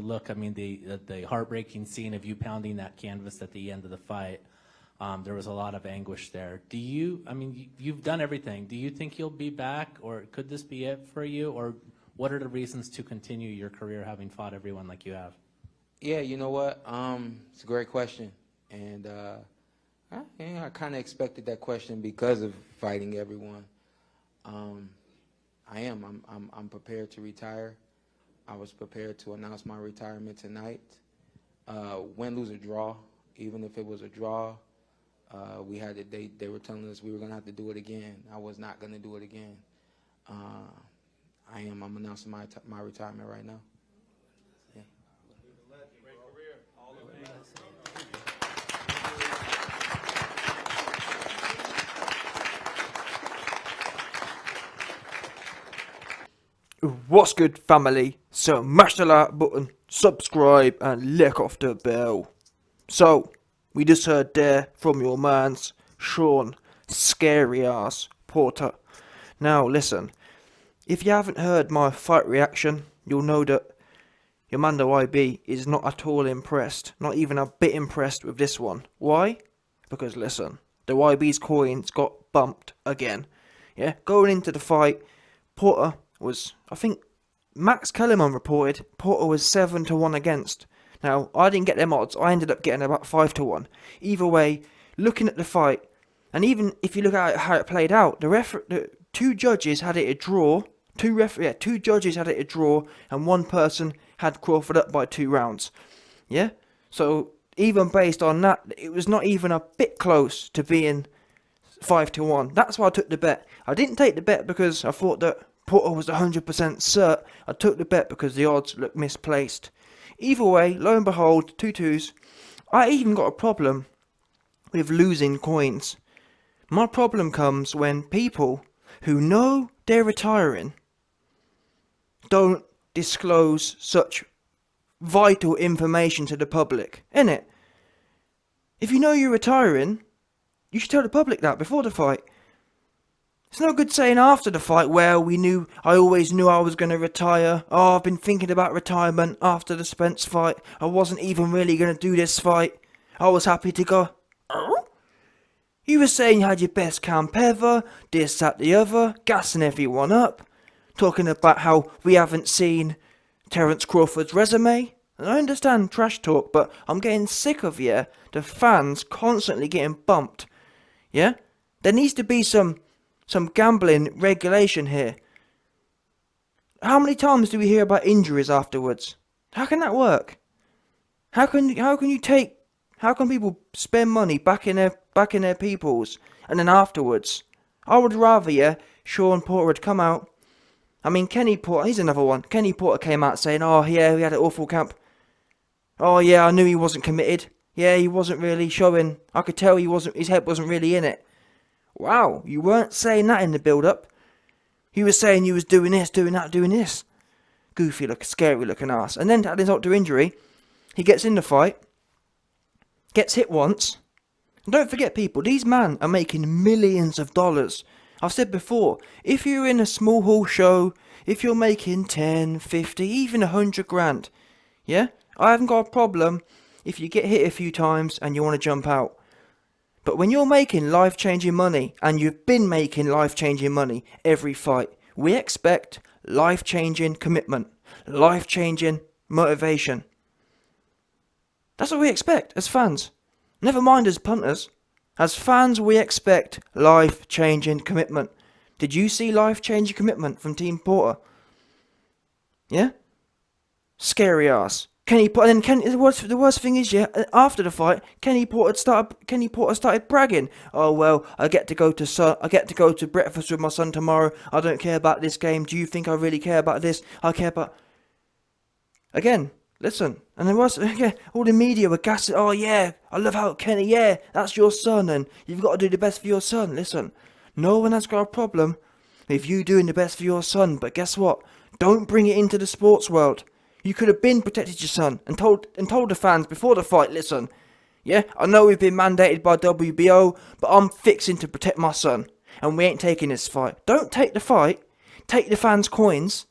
look, I mean, the heartbreaking scene of you pounding that canvas at the end of the fight, there was a lot of anguish there. Do you, I mean, you've done everything. Do you think you'll be back, or could this be it for you? Or what are the reasons to continue your career having fought everyone like you have? Yeah, you know what? It's a great question. And I kind of expected that question because of fighting everyone. I'm prepared to retire. I was prepared to announce my retirement tonight. Win, lose, or draw. Even if it was a draw, we had to, they were telling us we were going to have to do it again. I was not going to do it again. I'm announcing my retirement right now. Yeah. Great career. All of it. What's good, family? So mash the like button, subscribe, and lick off the bell. So we just heard there from your man's Sean, scary ass Porter. Now listen, if you haven't heard my fight reaction, you'll know that your man the YB is not at all impressed, not even a bit impressed with this one. Why? Because listen, the YB's coins got bumped again. Yeah, going into the fight, Porter was, I think, Max Kellerman reported Porter was 7-1 against. Now, I didn't get them odds. I ended up getting about 5-1. Either way, looking at the fight, and even if you look at how it played out, the two judges had it a draw. Two judges had it a draw, and one person had Crawford up by 2 rounds. Yeah? So, even based on that, it was not even a bit close to being 5-1. That's why I took the bet. I didn't take the bet because I thought that Porter was 100% cert. I took the bet because the odds looked misplaced. Either way, lo and behold, 2-2s. I even got a problem with losing coins. My problem comes when people who know they're retiring don't disclose such vital information to the public, innit? If you know you're retiring, you should tell the public that before the fight. It's no good saying after the fight, well, I always knew I was going to retire. Oh, I've been thinking about retirement after the Spence fight. I wasn't even really going to do this fight. I was happy to go. Oh? You were saying you had your best camp ever, this, that, the other, gassing everyone up. Talking about how we haven't seen Terence Crawford's resume. And I understand trash talk, but I'm getting sick of the fans constantly getting bumped. Yeah? There needs to be some gambling regulation here. How many times do we hear about injuries afterwards? How can that work? How can people spend money back in their peoples and then afterwards? I would rather, Sean Porter had come out. I mean, Kenny Porter, he's another one. Kenny Porter came out saying, oh yeah, we had an awful camp. Oh yeah, I knew he wasn't committed. Yeah, he wasn't really showing. I could tell his head wasn't really in it. Wow, you weren't saying that in the build-up. You were saying you was doing this, doing that, doing this. Goofy looking, scary looking ass. And then to add insult to injury, he gets in the fight, gets hit once. And don't forget, people, these men are making millions of dollars. I've said before, if you're in a small hall show, if you're making 10, 50, even 100 grand, yeah, I haven't got a problem if you get hit a few times and you want to jump out. But when you're making life-changing money, and you've been making life-changing money every fight, we expect life-changing commitment, life-changing motivation. That's what we expect as fans. Never mind as punters. As fans, we expect life-changing commitment. Did you see life-changing commitment from Team Porter? Yeah? Scary ass. The worst thing is, after the fight, Kenny Porter started bragging. Oh well, I get to go to breakfast with my son tomorrow. I don't care about this game. Do you think I really care about this? I care about. Again, listen, and there was all the media were gassing. Oh yeah, I love how Kenny. Yeah, that's your son, and you've got to do the best for your son. Listen, no one has got a problem with you doing the best for your son, but guess what? Don't bring it into the sports world. You could have been protected your son and told the fans before the fight, listen, yeah, I know we've been mandated by WBO, but I'm fixing to protect my son, and we ain't taking this fight. Don't take the fight, take the fans' coins,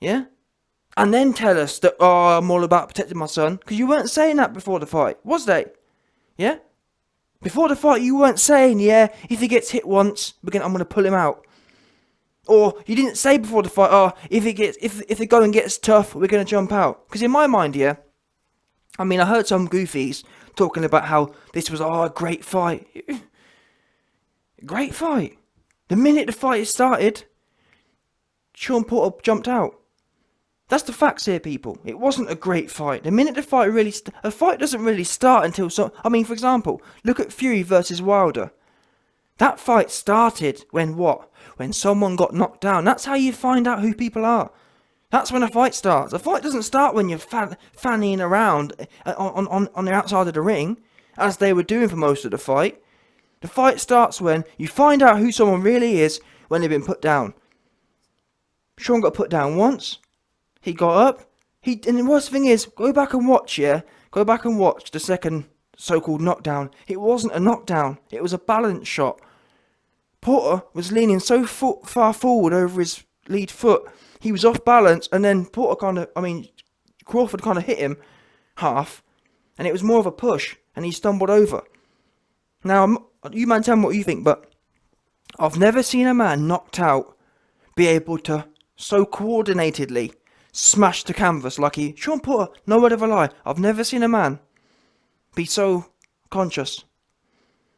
yeah? and then tell us that, oh, I'm all about protecting my son, because you weren't saying that before the fight, was they? Yeah? Before the fight, you weren't saying, yeah, if he gets hit once, I'm going to pull him out. Or you didn't say before the fight, oh, if the going gets tough, we're going to jump out. Because in my mind, yeah, I mean, I heard some goofies talking about how this was, a great fight. Great fight. The minute the fight started, Shawn Porter jumped out. That's the facts here, people. It wasn't a great fight. The minute the fight a fight doesn't really start until for example, look at Fury versus Wilder. That fight started when what? When someone got knocked down. That's how you find out who people are. That's when a fight starts. A fight doesn't start when you're fannying around on the outside of the ring, as they were doing for most of the fight. The fight starts when you find out who someone really is when they've been put down. Shawn got put down once. He got up. And the worst thing is, go back and watch, yeah? Go back and watch the second so-called knockdown. It wasn't a knockdown. It was a balance shot. Porter was leaning so far forward over his lead foot. He was off balance, and then Crawford kind of hit him half, and it was more of a push, and he stumbled over. Now, you man tell me what you think, but I've never seen a man knocked out be able to so coordinatedly smash the canvas like Shawn Porter, no word of a lie, I've never seen a man be so conscious.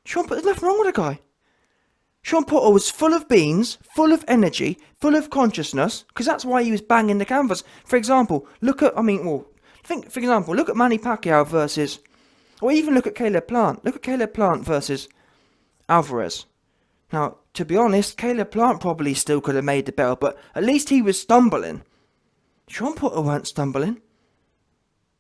Shawn Porter, there's nothing wrong with the guy. Shawn Porter was full of beans, full of energy, full of consciousness, because that's why he was banging the canvas. For example, look at Manny Pacquiao versus, or even look at Caleb Plant. Look at Caleb Plant versus Alvarez. Now, to be honest, Caleb Plant probably still could have made the bell, but at least he was stumbling. Shawn Porter weren't stumbling.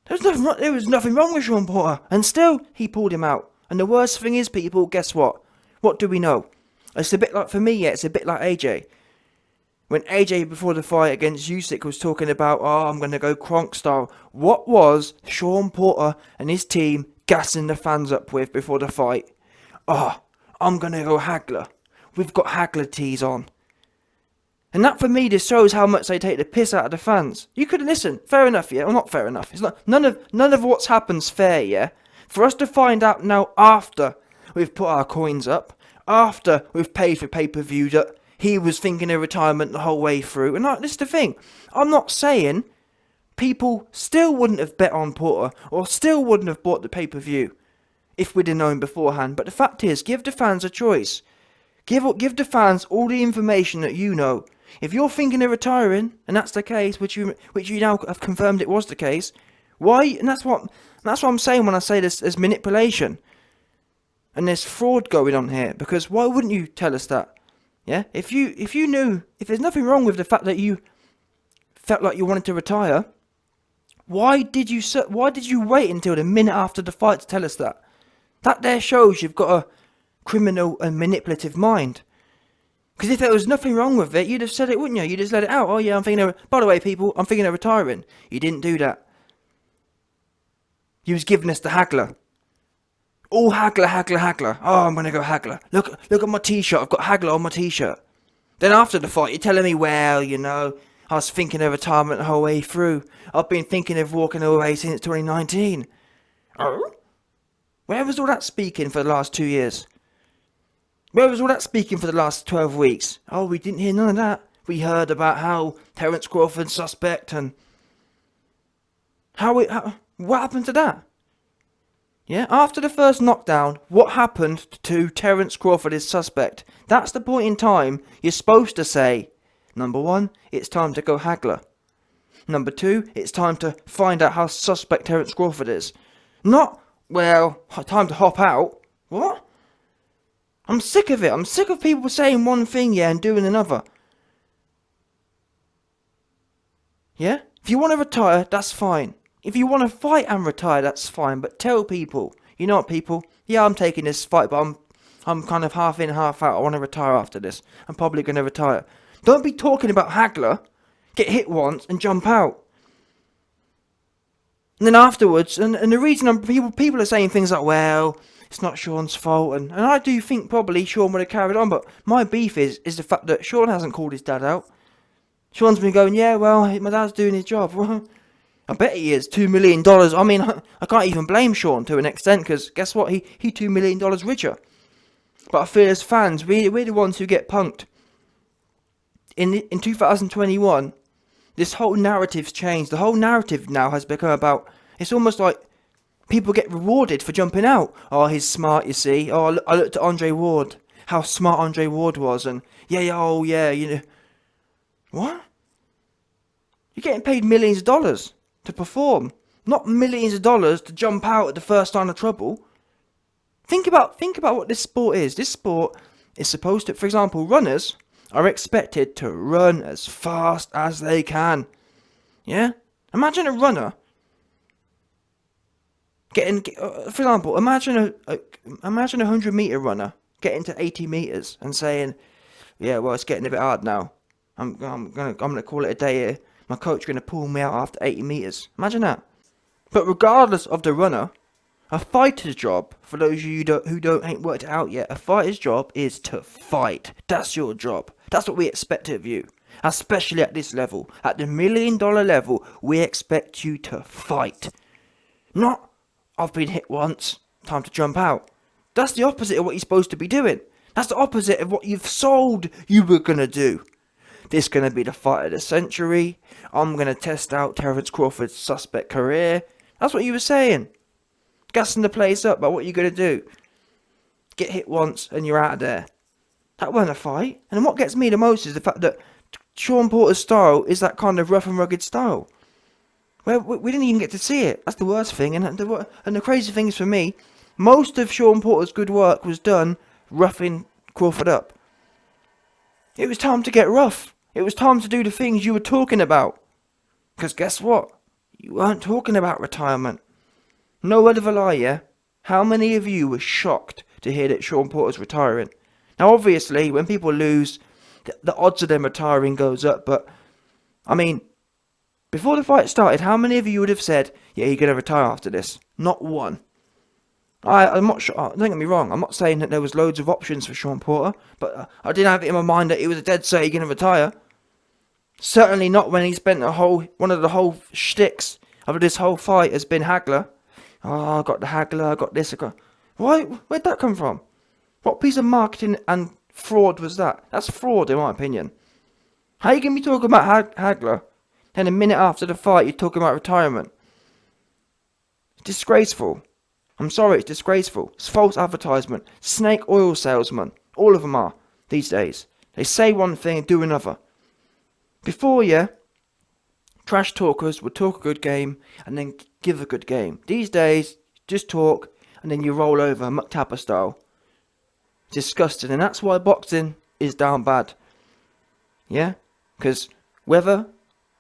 There was nothing wrong with Shawn Porter, and still he pulled him out. And the worst thing is, people, guess what? What do we know? It's a bit like, for me, yeah, it's a bit like AJ. When AJ, before the fight against Usyk, was talking about, I'm going to go Kronk style. What was Shawn Porter and his team gassing the fans up with before the fight? I'm going to go Hagler. We've got Hagler tees on. And that, for me, just shows how much they take the piss out of the fans. You could listen, fair enough, yeah? Well, not fair enough. It's not, none of what's happened's fair, yeah? For us to find out now after we've put our coins up, after we've paid for pay-per-view, that he was thinking of retirement the whole way through. And this is the thing. I'm not saying people still wouldn't have bet on Porter or still wouldn't have bought the pay-per-view if we'd have known beforehand. But the fact is, give the fans a choice. Give the fans all the information that you know. If you're thinking of retiring, and that's the case, which you now have confirmed it was the case, why? And that's what I'm saying when I say there's manipulation. And there's fraud going on here, because why wouldn't you tell us that? Yeah? If you knew, if there's nothing wrong with the fact that you felt like you wanted to retire, why did you wait until the minute after the fight to tell us that? That there shows you've got a criminal and manipulative mind. Because if there was nothing wrong with it, you'd have said it, wouldn't you? You'd just let it out. Oh yeah, by the way, people, I'm thinking of retiring. You didn't do that. You was giving us the Hagler. All Hagler. Oh, I'm going to go Hagler. Look at my t-shirt. I've got Hagler on my t-shirt. Then after the fight, you're telling me, well, I was thinking of retirement the whole way through. I've been thinking of walking away since 2019. Oh? Where was all that speaking for the last 2 years? Where was all that speaking for the last 12 weeks? Oh, we didn't hear none of that. We heard about how Terence Crawford's suspect and what happened to that? Yeah, after the first knockdown, what happened to Terence Crawford is suspect? That's the point in time you're supposed to say, number one, it's time to go Hagler. Number two, it's time to find out how suspect Terence Crawford is. Not, well, time to hop out. What? I'm sick of it. I'm sick of people saying one thing, yeah, and doing another. Yeah? If you want to retire, that's fine. If you want to fight and retire, that's fine. But tell people, you know what, people? Yeah, I'm taking this fight, but I'm kind of half in, half out. I want to retire after this. I'm probably going to retire. Don't be talking about Hagler. Get hit once and jump out. And then afterwards, and the reason people are saying things like, well, it's not Shawn's fault, and I do think probably Shawn would have carried on, but my beef is the fact that Shawn hasn't called his dad out. Sean's been going, yeah, well, my dad's doing his job. I bet he is. $2 million. I mean, I can't even blame Sean to an extent, because guess what? He $2 million richer. But I feel as fans, we're the ones who get punked. In 2021, this whole narrative's changed. The whole narrative now has become about, it's almost like people get rewarded for jumping out. Oh, he's smart, you see. Oh, I looked at Andre Ward, how smart Andre Ward was, and yeah, you know. What? You're getting paid millions of dollars to perform, not millions of dollars to jump out at the first sign of trouble. Think about what this sport is. This sport is supposed to, for example, runners are expected to run as fast as they can. Yeah? Imagine a runner getting, for example, imagine a 100-meter runner getting to 80 meters and saying, yeah, well, it's getting a bit hard now. I'm gonna call it a day here. My coach gonna pull me out after 80 meters. Imagine that. But regardless of the runner, a fighter's job, for those of you who ain't worked it out yet, a fighter's job is to fight. That's your job. That's what we expect of you. Especially at this level. At the $1 million level, we expect you to fight. Not, I've been hit once, time to jump out. That's the opposite of what you're supposed to be doing. That's the opposite of what you've sold you were gonna do. This gonna be the fight of the century. I'm gonna test out Terence Crawford's suspect career. That's what you were saying. Gassing the place up, but what are you going to do? Get hit once and you're out of there. That weren't a fight. And what gets me the most is the fact that Shawn Porter's style is that kind of rough and rugged style. Well, we didn't even get to see it. That's the worst thing. And the crazy thing is for me, most of Shawn Porter's good work was done roughing Crawford up. It was time to get rough. It was time to do the things you were talking about. Because guess what? You weren't talking about retirement. No word of a lie, yeah? How many of you were shocked to hear that Shawn Porter's retiring? Now, obviously, when people lose, the odds of them retiring goes up, but, I mean, before the fight started, how many of you would have said, yeah, you're going to retire after this? Not one. I'm not sure, don't get me wrong, I'm not saying that there was loads of options for Shawn Porter, but I didn't have it in my mind that he was a dead set, you're going to retire. Certainly not when he spent one of the whole shticks of this whole fight has been haggler. Oh, I got the haggler, I got this, I got... Why? Where'd that come from? What piece of marketing and fraud was that? That's fraud, in my opinion. How you going to be talking about haggler, then a minute after the fight you're talking about retirement? It's disgraceful. I'm sorry, it's disgraceful. It's false advertisement. Snake oil salesman. All of them are, these days. They say one thing and do another. Before, yeah, trash talkers would talk a good game and then give a good game. These days, just talk and then you roll over, Muck Tapper style. Disgusting, and that's why boxing is down bad. Yeah? Because whether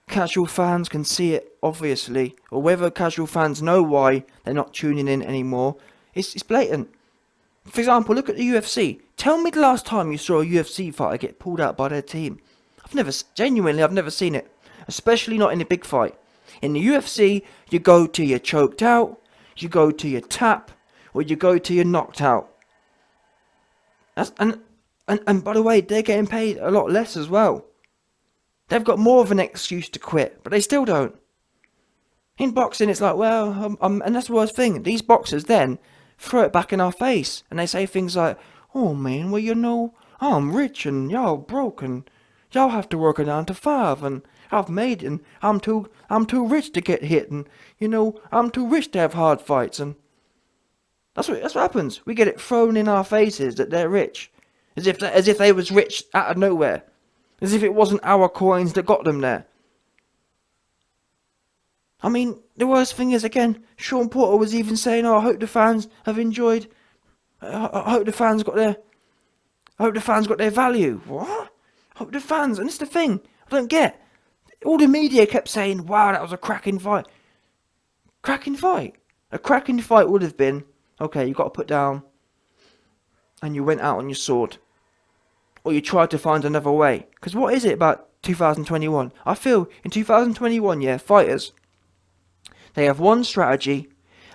casual fans can see it, obviously, or whether casual fans know why they're not tuning in anymore, it's blatant. For example, look at the UFC. Tell me the last time you saw a UFC fighter get pulled out by their team. I've never seen it. Especially not in a big fight. In the UFC, you go till you're choked out, you go till you're tapped, or you go till you're knocked out. And by the way, they're getting paid a lot less as well. They've got more of an excuse to quit, but they still don't. In boxing, it's like, well, and that's the worst thing. These boxers then throw it back in our face, and they say things like, oh man, well, you know, I'm rich and y'all broke and y'all have to work a 9 to 5 and I've made it and I'm too rich to get hit and, you know, I'm too rich to have hard fights, and that's what happens. We get it thrown in our faces that they're rich. As if they was rich out of nowhere. As if it wasn't our coins that got them there. I mean, the worst thing is, again, Shawn Porter was even saying, oh, I hope the fans have enjoyed, I hope the fans got their value. What? I hope the fans, and it's the thing, I don't get. All the media kept saying, wow, that was a cracking fight. Cracking fight? A cracking fight would have been, okay, you got to put down, and you went out on your sword. Or you tried to find another way. Because what is it about 2021? I feel in 2021, yeah, fighters, they have one strategy,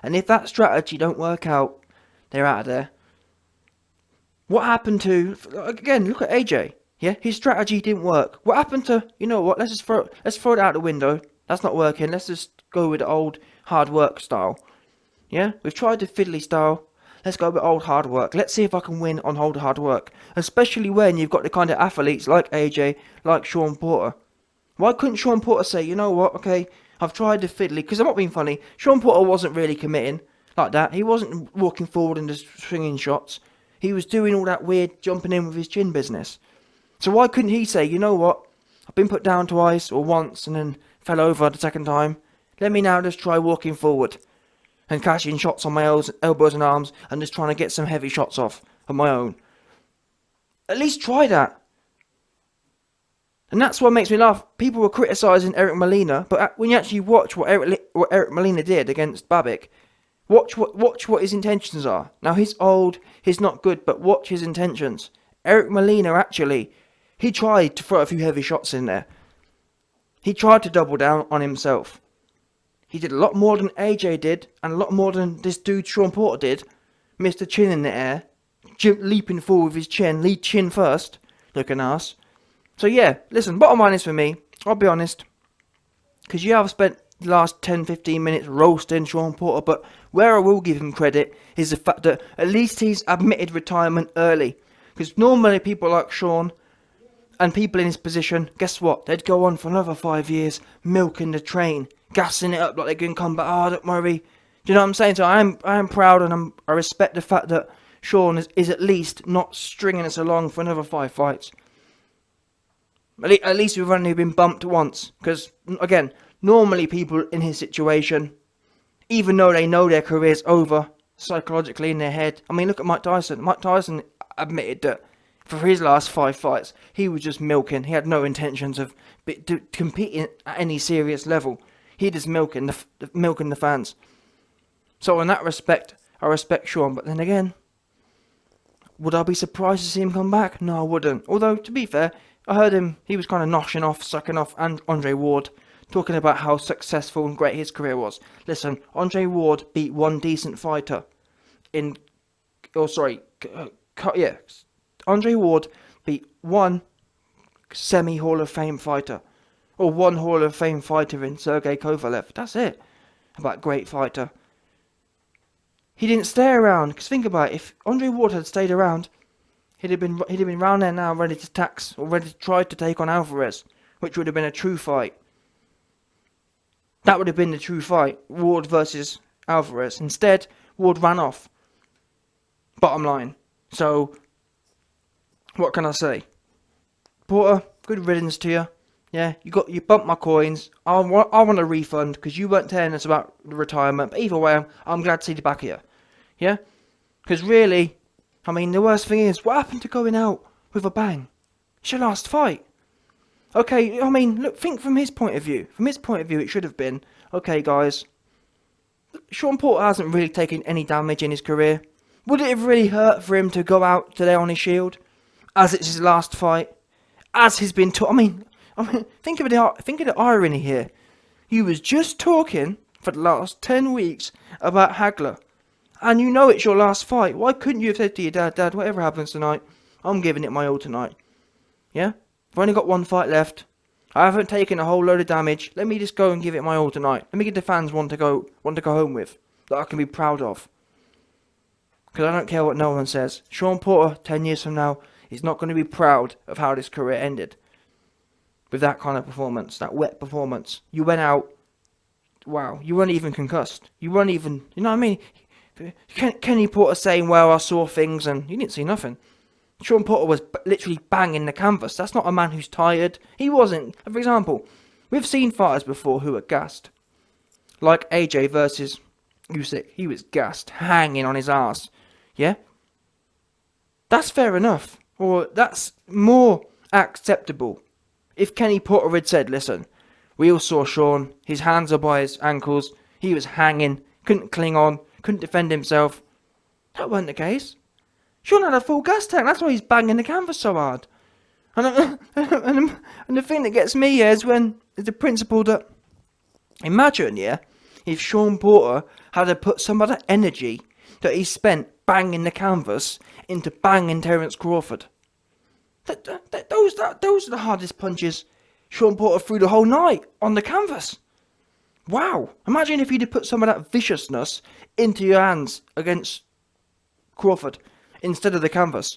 and if that strategy don't work out, they're out of there. What happened to, again, look at AJ. Yeah, his strategy didn't work. What happened to, you know what, let's throw it out the window. That's not working. Let's just go with the old hard work style. Yeah, we've tried the fiddly style. Let's go with old hard work. Let's see if I can win on old hard work. Especially when you've got the kind of athletes like AJ, like Shawn Porter. Why couldn't Shawn Porter say, you know what, okay, I've tried the fiddly, because I'm not being funny, Shawn Porter wasn't really committing like that. He wasn't walking forward and just swinging shots. He was doing all that weird jumping in with his chin business. So why couldn't he say, you know what, I've been put down twice or once and then fell over the second time. Let me now just try walking forward and catching shots on my elbows and arms and just trying to get some heavy shots off of my own. At least try that. And that's what makes me laugh. People were criticising Eric Molina, but when you actually watch what Eric Molina did against Babik, watch what his intentions are. Now, he's old, he's not good, but watch his intentions. Eric Molina, actually, he tried to throw a few heavy shots in there. He tried to double down on himself. He did a lot more than AJ did, and a lot more than this dude Shawn Porter did. Mr. Chin in the air, leaping forward with his chin, lead chin first, looking ass. So yeah, listen, bottom line is for me, I'll be honest, because you have spent the last 10-15 minutes roasting Shawn Porter, but where I will give him credit is the fact that at least he's admitted retirement early. Because normally people like Shawn and people in his position, guess what, they'd go on for another 5 years, milking the train, gassing it up like they're going to come back, oh, don't worry. Do you know what I'm saying? So I am proud, and I respect the fact that Shawn is at least not stringing us along for another 5 fights. At least we've only been bumped once. Because, again, normally people in his situation, even though they know their career's over, psychologically in their head. I mean, look at Mike Tyson. Mike Tyson admitted that for his last 5 fights, he was just milking. He had no intentions of competing at any serious level. He just milking the fans. So in that respect, I respect Shawn. But then again, would I be surprised to see him come back? No, I wouldn't. Although, to be fair, I heard him, he was kind of noshing off, sucking off, and Andre Ward, talking about how successful and great his career was. Listen, Andre Ward beat one decent fighter Andre Ward beat one semi-Hall of Fame fighter, or one Hall of Fame fighter in Sergey Kovalev. That's it. About great fighter. He didn't stay around, because think about it, if Andre Ward had stayed around, he'd have been round there now ready to tax, or ready to try to take on Alvarez, which would have been a true fight. That would have been the true fight, Ward versus Alvarez. Instead, Ward ran off. Bottom line. So, what can I say? Porter, good riddance to you. Yeah, you bumped my coins. I want a refund because you weren't telling us about the retirement. But either way, I'm glad to see the back of you. Yeah? Because really, I mean, the worst thing is, what happened to going out with a bang? It's your last fight. Okay, I mean, look, think from his point of view. From his point of view, it should have been, okay, guys, Shawn Porter hasn't really taken any damage in his career. Would it have really hurt for him to go out today on his shield, as it's his last fight, as he's been I mean, think of the irony here. You was just talking for the last 10 weeks about Hagler, and you know it's your last fight. Why couldn't you have said to your dad, whatever happens tonight, I'm giving it my all tonight. Yeah? I've only got 1 fight left. I haven't taken a whole load of damage. Let me just go and give it my all tonight. Let me get the fans one to go home with, that I can be proud of. Because I don't care what no one says. Shawn Porter, 10 years from now, is not going to be proud of how this career ended. With that kind of performance, that wet performance. You went out, wow, you weren't even concussed. You weren't even, you know what I mean? Kenny Porter saying, well, I saw things, and you didn't see nothing. Shawn Porter was literally banging the canvas. That's not a man who's tired. He wasn't. For example, we've seen fighters before who are gassed. Like AJ versus Usyk. He was gassed, hanging on his ass. Yeah? That's fair enough. Or that's more acceptable. If Kenny Porter had said, listen, we all saw Shawn. His hands are by his ankles. He was hanging. Couldn't cling on. Couldn't defend himself. That wasn't the case. Shawn had a full gas tank, that's why he's banging the canvas so hard. And the thing that gets me is the principle that, imagine, yeah, if Shawn Porter had to put some of that energy that he spent banging the canvas into banging Terence Crawford. Those are the hardest punches Shawn Porter threw the whole night on the canvas. Wow. Imagine if you'd have put some of that viciousness into your hands against Crawford instead of the canvas.